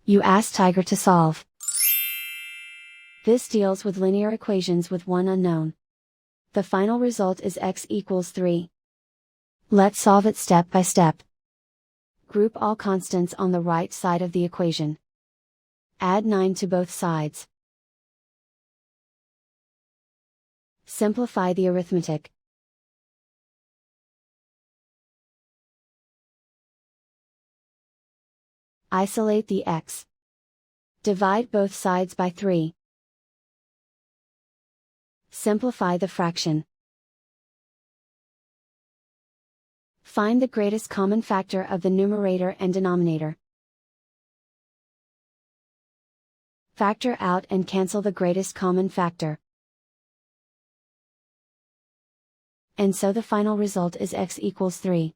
You ask Tiger to solve. This deals with linear equations with one unknown. The final result is x equals 3. Let's solve it step by step. Group all constants on the right side of the equation. Add 9 to both sides. Simplify the arithmetic. Isolate the x. Divide both sides by 3. Simplify the fraction. Find the greatest common factor of the numerator and denominator. Factor out and cancel the greatest common factor. And so the final result is x equals 3.